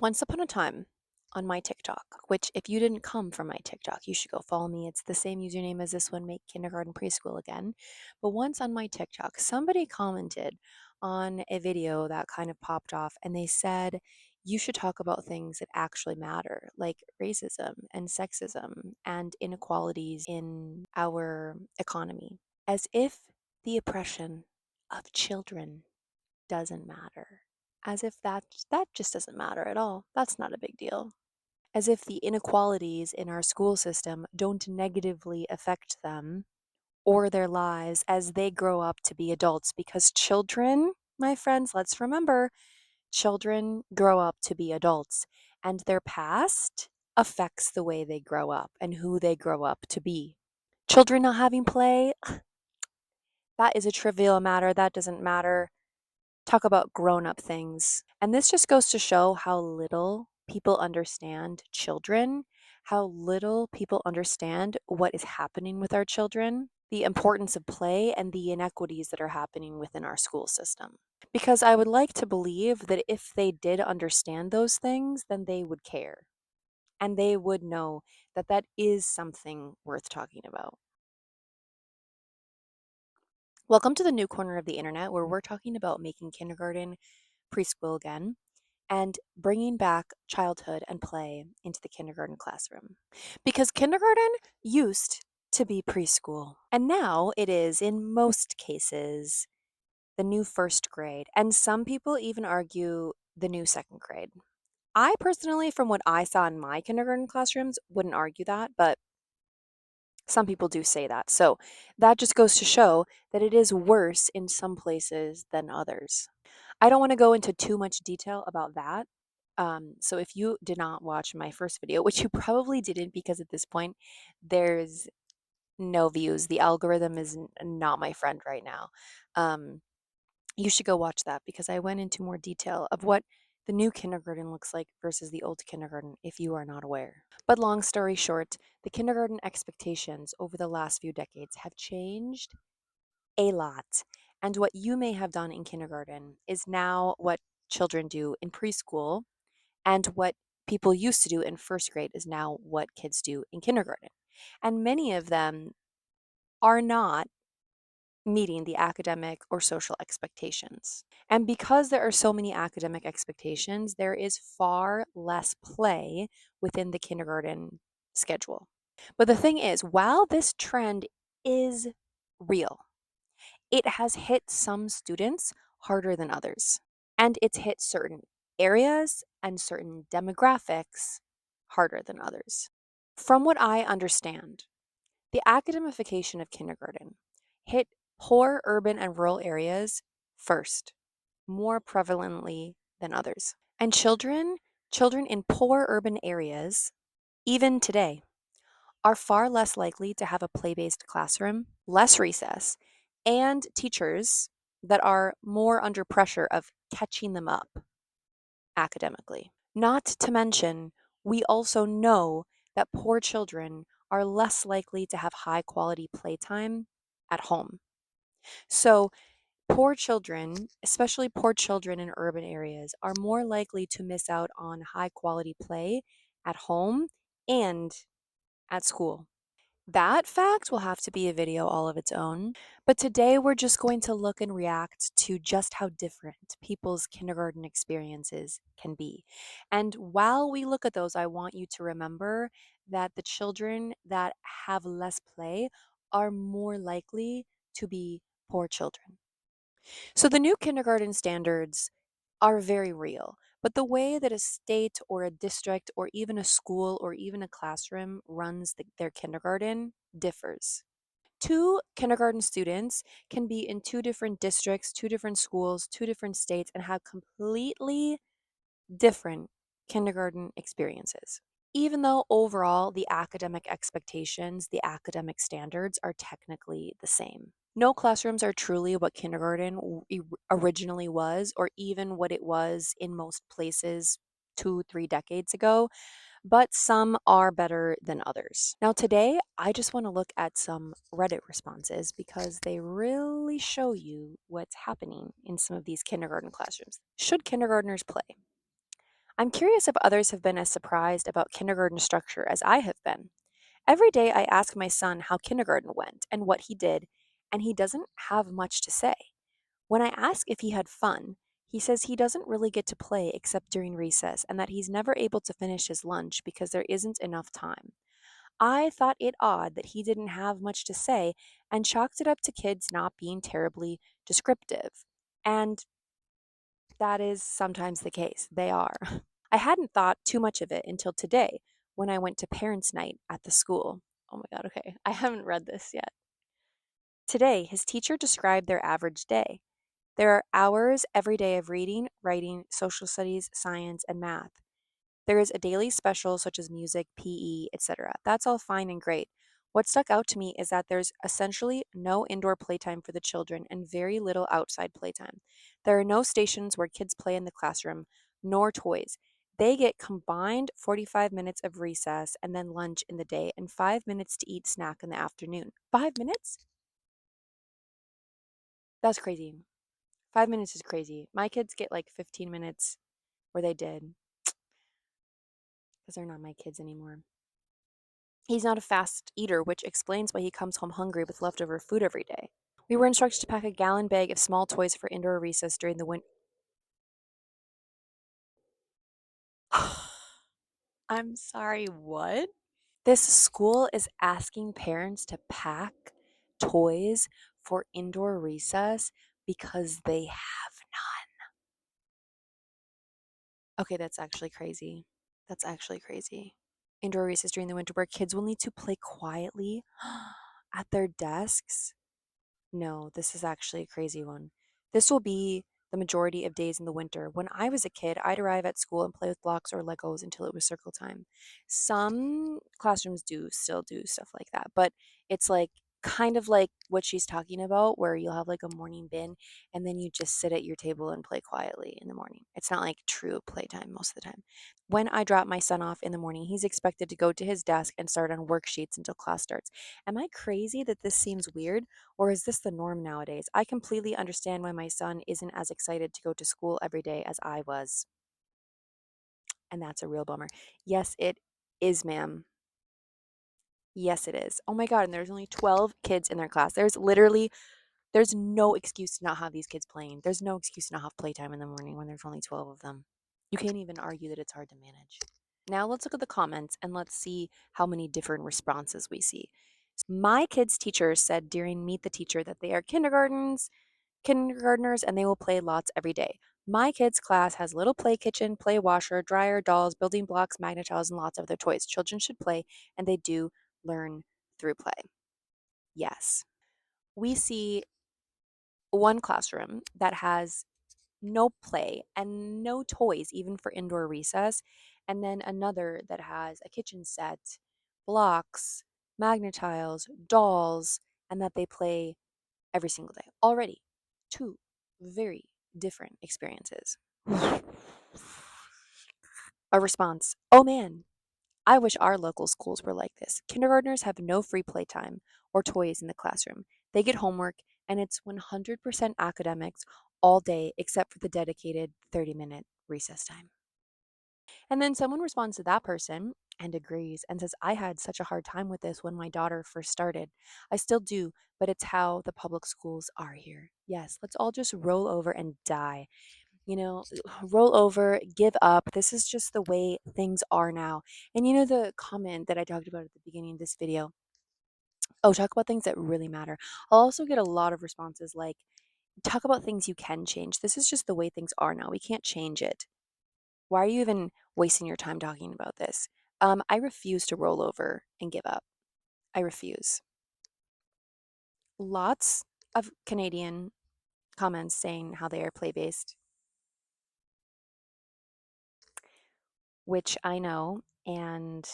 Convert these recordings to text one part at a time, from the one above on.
Once upon a time on my TikTok, which if you didn't come from my TikTok, you should go follow me. It's the same username as this one, Make Kindergarten Preschool Again. But once on my TikTok, somebody commented on a video that kind of popped off and they said, you should talk about things that actually matter, like racism and sexism and inequalities in our economy, as if the oppression of children doesn't matter. As if that just doesn't matter at all. That's not a big deal. As if the inequalities in our school system don't negatively affect them or their lives as they grow up to be adults. Because children, my friends, let's remember, children grow up to be adults, and their past affects the way they grow up and who they grow up to be. Children not having play, that is a trivial matter. That doesn't matter. Talk about grown up things. And this just goes to show how little people understand children, how little people understand what is happening with our children, the importance of play, and the inequities that are happening within our school system. Because I would like to believe that if they did understand those things, then they would care. And they would know that that is something worth talking about. Welcome to the new corner of the internet where we're talking about making kindergarten preschool again and bringing back childhood and play into the kindergarten classroom. Because kindergarten used to be preschool, and now it is, in most cases, the new first grade. And some people even argue the new second grade. I personally, from what I saw in my kindergarten classrooms, wouldn't argue that, but some people do say that. So that just goes to show that it is worse in some places than others. I don't want to go into too much detail about that. So if you did not watch my first video, which you probably didn't because at this point there's no views, the algorithm is not my friend right now. Um, you should go watch that because I went into more detail of what the new kindergarten looks like versus the old kindergarten if you are not aware. But long story short, the kindergarten expectations over the last few decades have changed a lot. And what you may have done in kindergarten is now what children do in preschool, and what people used to do in first grade is now what kids do in kindergarten. And many of them are not meeting the academic or social expectations. And because there are so many academic expectations, there is far less play within the kindergarten schedule. But the thing is, while this trend is real, it has hit some students harder than others. And it's hit certain areas and certain demographics harder than others. From what I understand, the academification of kindergarten hit poor urban and rural areas first, more prevalently than others. And children in poor urban areas, even today, are far less likely to have a play based classroom, less recess, and teachers that are more under pressure of catching them up academically. Not to mention, we also know that poor children are less likely to have high quality playtime at home. So, poor children, especially poor children in urban areas, are more likely to miss out on high quality play at home and at school. That fact will have to be a video all of its own. But today we're just going to look and react to just how different people's kindergarten experiences can be. And while we look at those, I want you to remember that the children that have less play are more likely to be poor children. So the new kindergarten standards are very real. But the way that a state or a district or even a school or even a classroom runs their kindergarten differs. Two kindergarten students can be in two different districts, two different schools, two different states, and have completely different kindergarten experiences. Even though overall the academic expectations, the academic standards are technically the same. No classrooms are truly what kindergarten originally was, or even what it was in most places 2, 3 decades ago, but some are better than others. Now, today, I just want to look at some Reddit responses because they really show you what's happening in some of these kindergarten classrooms. Should kindergartners play? I'm curious if others have been as surprised about kindergarten structure as I have been. Every day I ask my son how kindergarten went and what he did, and he doesn't have much to say. When I ask if he had fun, he says he doesn't really get to play except during recess and that he's never able to finish his lunch because there isn't enough time. I thought it odd that he didn't have much to say and chalked it up to kids not being terribly descriptive. And that is sometimes the case. They are. I hadn't thought too much of it until today when I went to parents' night at the school. Oh my God, okay. I haven't read this yet. Today, his teacher described their average day. There are hours every day of reading, writing, social studies, science, and math. There is a daily special such as music, PE, etc. That's all fine and great. What stuck out to me is that there's essentially no indoor playtime for the children and very little outside playtime. There are no stations where kids play in the classroom, nor toys. They get combined 45 minutes of recess and then lunch in the day and 5 minutes to eat snack in the afternoon. 5 minutes? That's crazy. 5 minutes is crazy. My kids get like 15 minutes, or they did, because they're not my kids anymore. He's not a fast eater, which explains why he comes home hungry with leftover food every day. We were instructed to pack a gallon bag of small toys for indoor recess during the winter. I'm sorry, what? This school is asking parents to pack toys for indoor recess because they have none. Okay, that's actually crazy. That's actually crazy. Indoor recess during the winter where kids will need to play quietly at their desks. No, this is actually a crazy one. This will be the majority of days in the winter. When I was a kid, I'd arrive at school and play with blocks or Legos until it was circle time. Some classrooms do still do stuff like that, but it's like kind of like what she's talking about, where you'll have like a morning bin and then you just sit at your table and play quietly in the morning. It's not like true playtime most of the time. When I drop my son off in the morning, he's expected to go to his desk and start on worksheets until class starts. Am I crazy that this seems weird? Or is this the norm nowadays? I completely understand why my son isn't as excited to go to school every day as I was. And that's a real bummer. Yes, it is, ma'am. Yes, it is. Oh my God. And there's only 12 kids in their class. There's no excuse to not have these kids playing. There's no excuse to not have playtime in the morning when there's only 12 of them. You can't even argue that it's hard to manage. Now let's look at the comments and let's see how many different responses we see. My kids' teacher said during Meet the Teacher that they are kindergartners and they will play lots every day. My kids' class has little play kitchen, play washer, dryer, dolls, building blocks, magnet tiles, and lots of other toys. Children should play, and they do learn through play. Yes. We see one classroom that has no play and no toys, even for indoor recess, and then another that has a kitchen set, blocks, magnet tiles, dolls, and that they play every single day. Already, two very different experiences. A response: oh man, I wish our local schools were like this. Kindergartners have no free playtime or toys in the classroom. They get homework, and it's 100% academics all day except for the dedicated 30-minute recess time. And then someone responds to that person and agrees and says, I had such a hard time with this when my daughter first started. I still do, but it's how the public schools are here. Yes, let's all just roll over and die. Roll over, give up. This is just the way things are now. And the comment that I talked about at the beginning of this video, oh, talk about things that really matter. I'll also get a lot of responses like, talk about things you can change. This is just the way things are now. We can't change it. Why are you even wasting your time talking about this? I refuse to roll over and give up. I refuse. Lots of Canadian comments saying how they are play based, which I know, and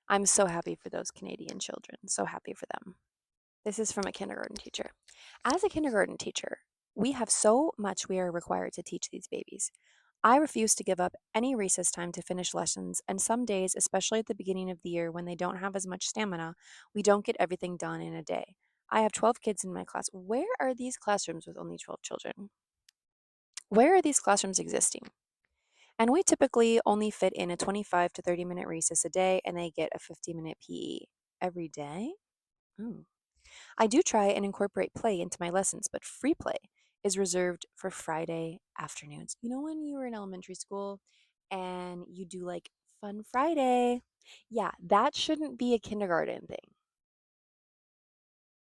I'm so happy for those Canadian children. So happy for them. This is from a kindergarten teacher. As a kindergarten teacher, we have so much we are required to teach these babies. I refuse to give up any recess time to finish lessons, and some days, especially at the beginning of the year when they don't have as much stamina, we don't get everything done in a day. I have 12 kids in my class. Where are these classrooms with only 12 children? Where are these classrooms existing? And we typically only fit in a 25 to 30-minute recess a day, and they get a 50-minute PE every day. Ooh. I do try and incorporate play into my lessons, but free play is reserved for Friday afternoons. You know, when you were in elementary school and you do like Fun Friday? Yeah, that shouldn't be a kindergarten thing.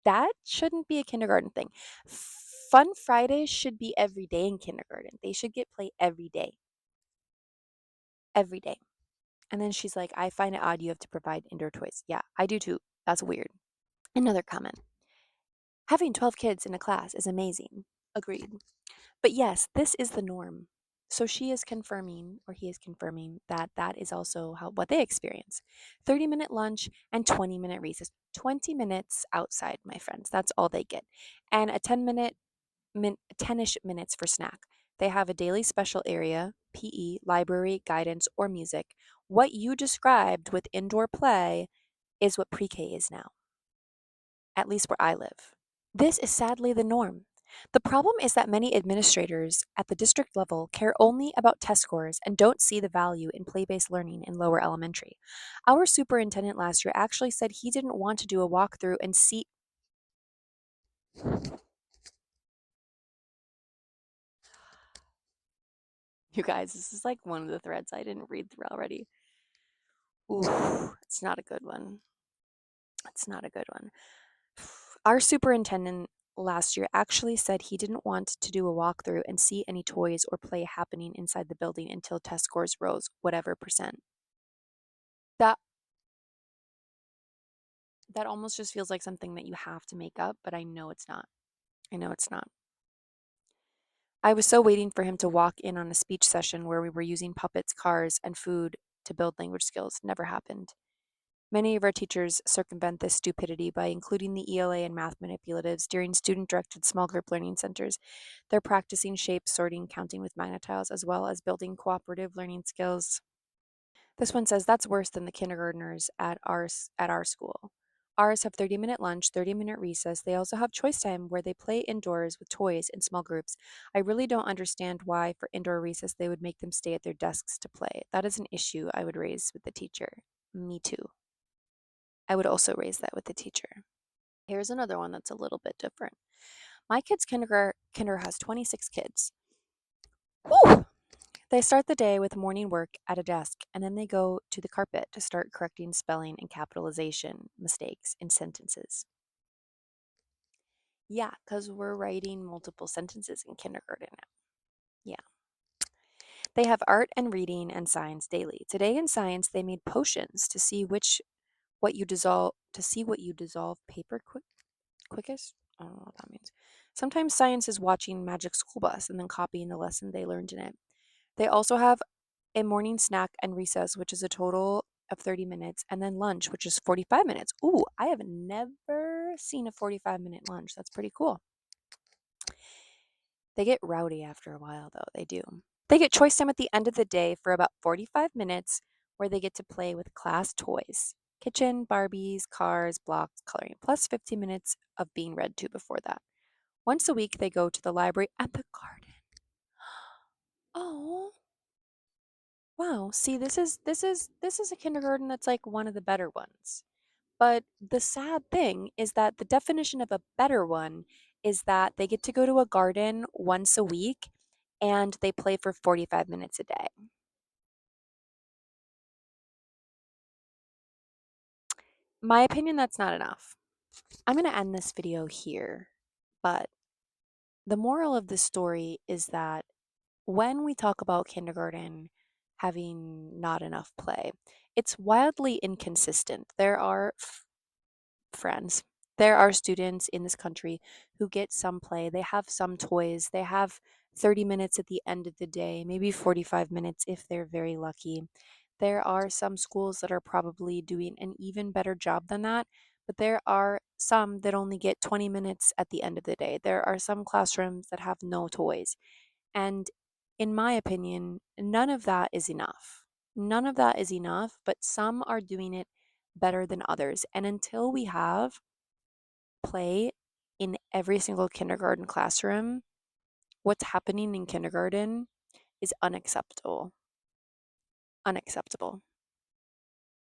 That shouldn't be a kindergarten thing. Fun Fridays should be every day in kindergarten. They should get play every day, every day. And then she's like, I find it odd you have to provide indoor toys. Yeah, I do too. That's weird. Another comment. Having 12 kids in a class is amazing. Agreed. But yes, this is the norm. So she is confirming, or he is confirming, that that is also what they experience. 30-minute lunch and 20-minute recess. 20 minutes outside, my friends. That's all they get. And a 10-ish minutes for snack. They have a daily special area, PE, library, guidance, or music. What you described with indoor play is what pre-K is now, at least where I live. This is sadly the norm. The problem is that many administrators at the district level care only about test scores and don't see the value in play based learning in lower elementary. Our superintendent last year actually said he didn't want to do a walkthrough and see. You guys, this is like one of the threads I didn't read through already. Ooh, it's not a good one. It's not a good one. Our superintendent last year actually said he didn't want to do a walkthrough and see any toys or play happening inside the building until test scores rose whatever percent. That that almost just feels like something that you have to make up, but I know it's not. I know it's not. I was so waiting for him to walk in on a speech session where we were using puppets, cars, and food to build language skills. Never happened. Many of our teachers circumvent this stupidity by including the ELA and math manipulatives during student directed small group learning centers. They're practicing shape, sorting, counting with magnetiles, as well as building cooperative learning skills. This one says that's worse than the kindergartners at our school. Ours have 30-minute lunch, 30-minute recess. They also have choice time where they play indoors with toys in small groups. I really don't understand why for indoor recess they would make them stay at their desks to play. That is an issue I would raise with the teacher. Me too. I would also raise that with the teacher. Here's another one that's a little bit different. My kid's kinder has 26 kids. Whew! They start the day with morning work at a desk, and then they go to the carpet to start correcting spelling and capitalization mistakes in sentences. Yeah, because we're writing multiple sentences in kindergarten now. Yeah. They have art and reading and science daily. Today in science, they made potions to see what you dissolve paper quickest. I don't know what that means. Sometimes science is watching Magic School Bus and then copying the lesson they learned in it. They also have a morning snack and recess, which is a total of 30 minutes, and then lunch, which is 45 minutes. Ooh, I have never seen a 45-minute lunch. That's pretty cool. They get rowdy after a while, though. They do. They get choice time at the end of the day for about 45 minutes where they get to play with class toys. Kitchen, Barbies, cars, blocks, coloring, plus 15 minutes of being read to before that. Once a week, they go to the library and the garden. Oh, wow. See, this is a kindergarten that's like one of the better ones. But the sad thing is that the definition of a better one is that they get to go to a garden once a week and they play for 45 minutes a day. My opinion, that's not enough. I'm going to end this video here, but the moral of this story is that when we talk about kindergarten having not enough play, it's wildly inconsistent. There are friends. There are students in this country who get some play. They have some toys. They have 30 minutes at the end of the day, maybe 45 minutes if they're very lucky. There are some schools that are probably doing an even better job than that, but there are some that only get 20 minutes at the end of the day. There are some classrooms that have no toys. And in my opinion, none of that is enough. None of that is enough, but some are doing it better than others. And until we have play in every single kindergarten classroom, what's happening in kindergarten is unacceptable. Unacceptable.